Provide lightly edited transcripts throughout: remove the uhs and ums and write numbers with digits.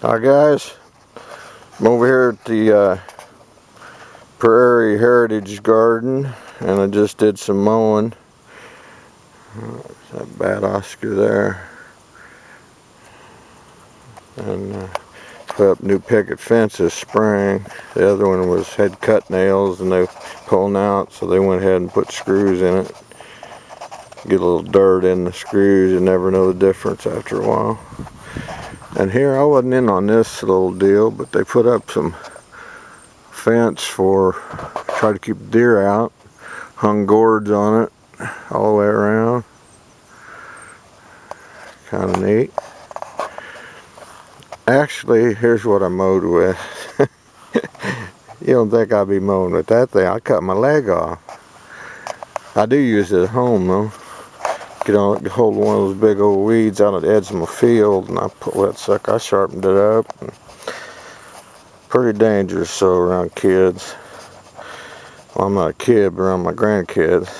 Hi guys, I'm over here at the Prairie Heritage Garden, and I just did some mowing. That bad Oscar there, and put up new picket fence this spring. The other one had cut nails and they pulling out, so they went ahead and put screws in it. Get a little dirt in the screws, you never know the difference after a while. And here, I wasn't in on this little deal, but they put up some fence for try to keep deer out. Hung gourds on it all the way around. Kind of neat. Actually, here's what I mowed with. You don't think I'd be mowing with that thing? I cut my leg off. I do use it at home though. Hold one of those big old weeds out at the edge of my field, and I pull that sucker. I sharpened it up. Pretty dangerous so around kids. Well, I'm not a kid, but around my grandkids.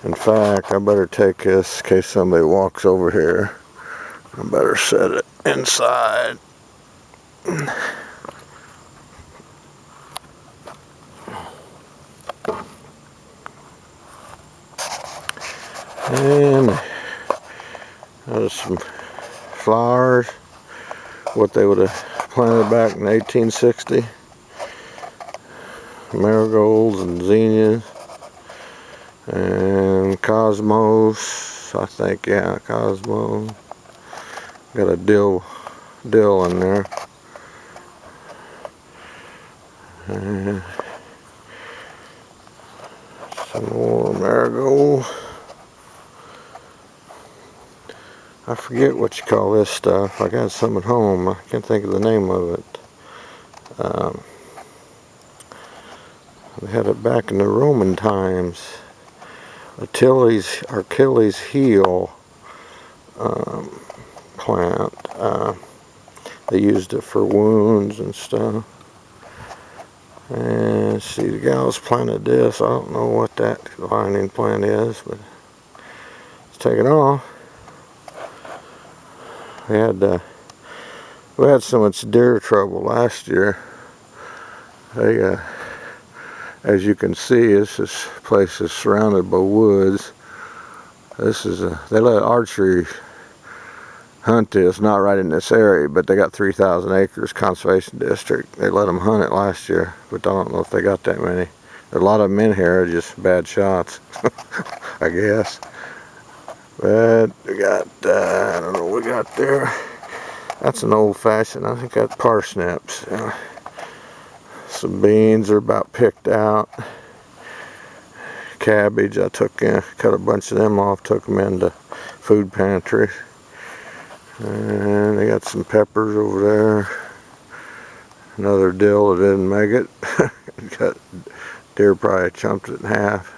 In fact, I better take this in case somebody walks over here. I better set it inside. And there's some flowers, what they would have planted back in 1860. Marigolds and zinnias and cosmos, I think, yeah, cosmos. Got a dill in there. And some more marigold. I forget what you call this stuff. I got some at home. I can't think of the name of it. They had it back in the Roman times. Achilles heel plant. They used it for wounds and stuff. And see, the gals planted this. I don't know what that vining plant is, but let's take it off. We had so much deer trouble last year. They, as you can see, this place is surrounded by woods. They let archery hunt this, not right in this area, but they got 3,000 acres conservation district. They let them hunt it last year, but I don't know if they got that many. A lot of them in here are just bad shots, I guess. But we got, I don't know what we got there. That's an old-fashioned, I think that's parsnips. Some beans are about picked out. Cabbage, I cut a bunch of them off, took them into food pantry. And they got some peppers over there. Another dill that didn't make it. Deer probably chomped it in half.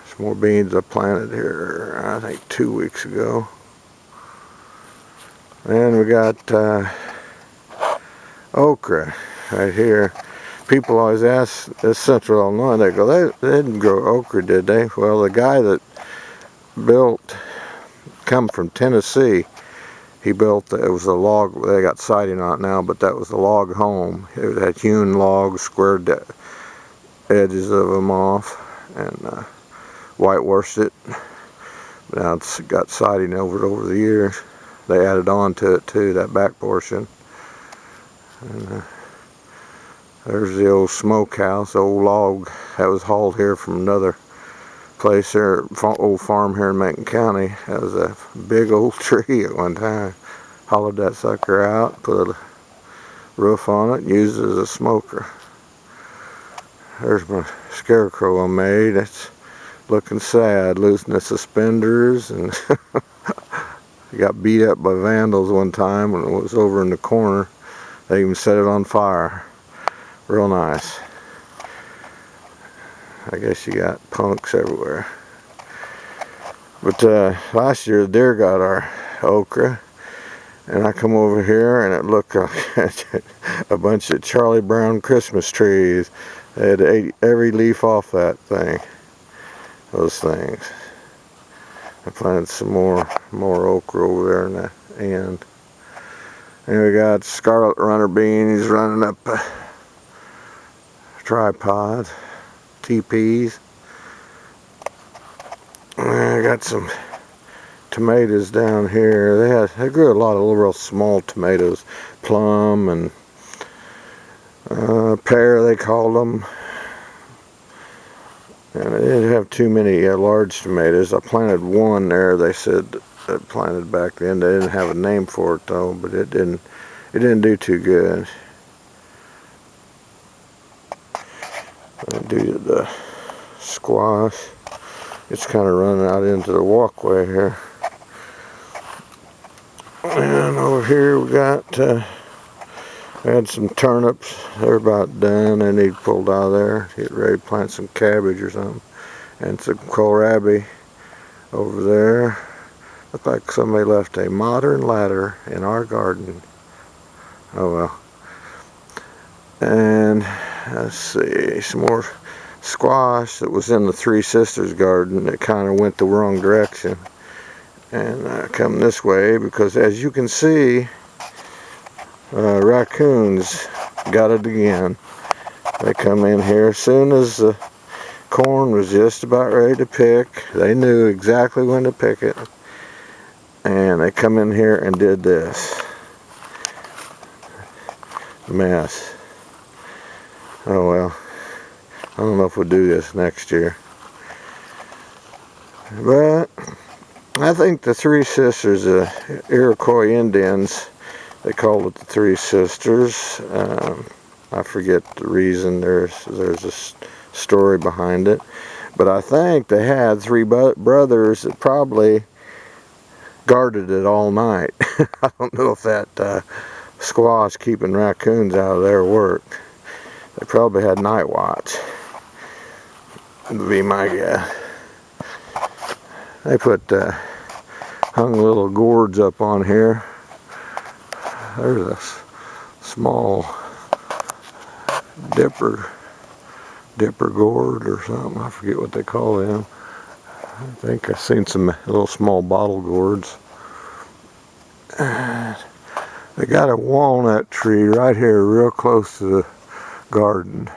Some more beans I planted here, I think 2 weeks ago. And we got okra right here. People always ask, this Central Illinois, they go, they didn't grow okra, did they? Well, the guy that come from Tennessee, he built, it was a log, they got siding on it now, but that was a log home. It had hewn logs, squared the edges of them off, and whitewashed it. Now it's got siding over the years. They added on to it too, that back portion. And there's the old smokehouse, old log that was hauled here from another place there, old farm here in Macon County. That was a big old tree at one time. Hollowed that sucker out, put a roof on it, and used it as a smoker. There's my scarecrow I made. It's looking sad, losing the suspenders, and got beat up by vandals one time when it was over in the corner. They even set it on fire. Real nice. I guess you got punks everywhere. But last year the deer got our okra, and I come over here and it looked like a bunch of Charlie Brown Christmas trees. They had ate every leaf off that thing. Those things. I planted some more okra over there in the end. And we got scarlet runner bean. He's running up a tripod. TPs. And I got some tomatoes down here. They grew a lot of little real small tomatoes, plum and pear they called them. And I didn't have too many large tomatoes. I planted one there. They said I planted back then. They didn't have a name for it though, but it didn't do too good. Due to the squash, it's kind of running out into the walkway here. And over here we got had some turnips. They're about done. They need pulled out of there. Get ready to plant some cabbage or something. And some kohlrabi over there. Looked like somebody left a modern ladder in our garden. Oh well. And let's see, some more squash that was in the Three Sisters garden that kind of went the wrong direction. And come this way because, as you can see, raccoons got it again. They come in here as soon as the corn was just about ready to pick. They knew exactly when to pick it. And they come in here and did this mess. Oh well, I don't know if we'll do this next year. But I think the Three Sisters, Iroquois Indians, they called it the Three Sisters. I forget the reason. There's a story behind it. But I think they had three brothers that probably guarded it all night. I don't know if that squash keeping raccoons out of their work. They probably had night watch. Would be my guess. They put hung little gourds up on here. There's a small dipper gourd or something. I forget what they call them. I think I've seen some little small bottle gourds. They got a walnut tree right here real close to the garden.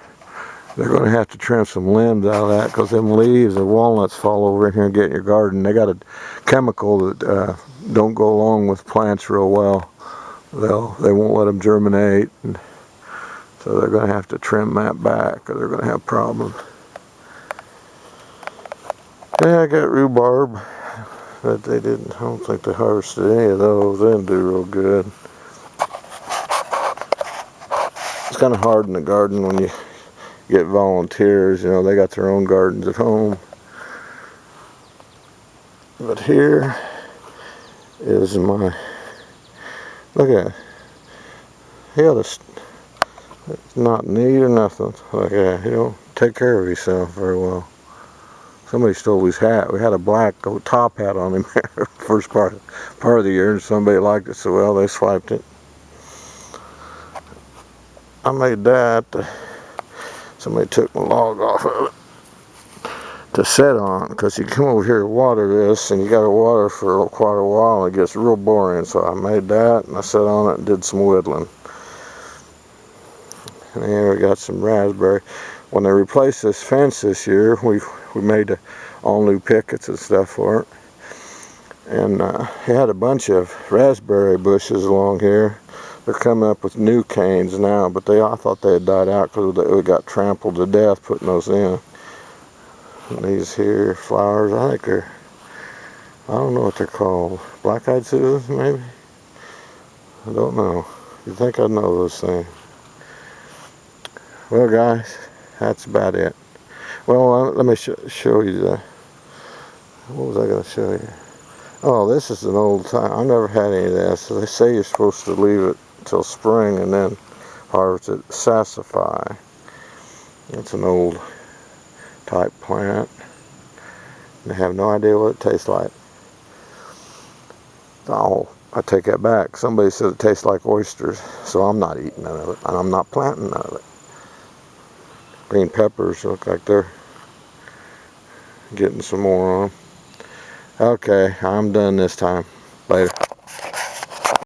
They're going to have to trim some limbs out of that because them leaves and walnuts fall over in here and get in your garden. They got a chemical that don't go along with plants real well. They won't let them germinate, and so they're going to have to trim that back or they're going to have problems. Yeah, I got rhubarb, but I don't think they harvested any of those. They didn't do real good. It's kind of hard in the garden when you get volunteers, you know, they got their own gardens at home. But here is my, look at it. It's not neat or nothing. Like that. You don't take care of yourself very well. Somebody stole his hat. We had a black top hat on him first part of the year, and somebody liked it so well they swiped it. I made that. Somebody took my log off of it to set on, because you come over here to water this and you got to water for quite a while and it gets real boring. So I made that and I set on it and did some whittling. And here we got some raspberry. When they replaced this fence this year, we made all new pickets and stuff for it. And he had a bunch of raspberry bushes along here. They're coming up with new canes now, but I thought they had died out because they got trampled to death putting those in. And these here flowers, I don't know what they're called. Black-eyed Susans, maybe? I don't know. You'd think I'd know those things. Well, guys, that's about it. Well, let me show you what was I going to show you? Oh, this is an old time. I've never had any of this. So they say you're supposed to leave it till spring and then harvest it. Sassafras. It's an old type plant. And I have no idea what it tastes like. Oh, I take that back. Somebody said it tastes like oysters, so I'm not eating none of it, and I'm not planting none of it. Green peppers look like they're getting some more on them. Okay, I'm done this time. Later.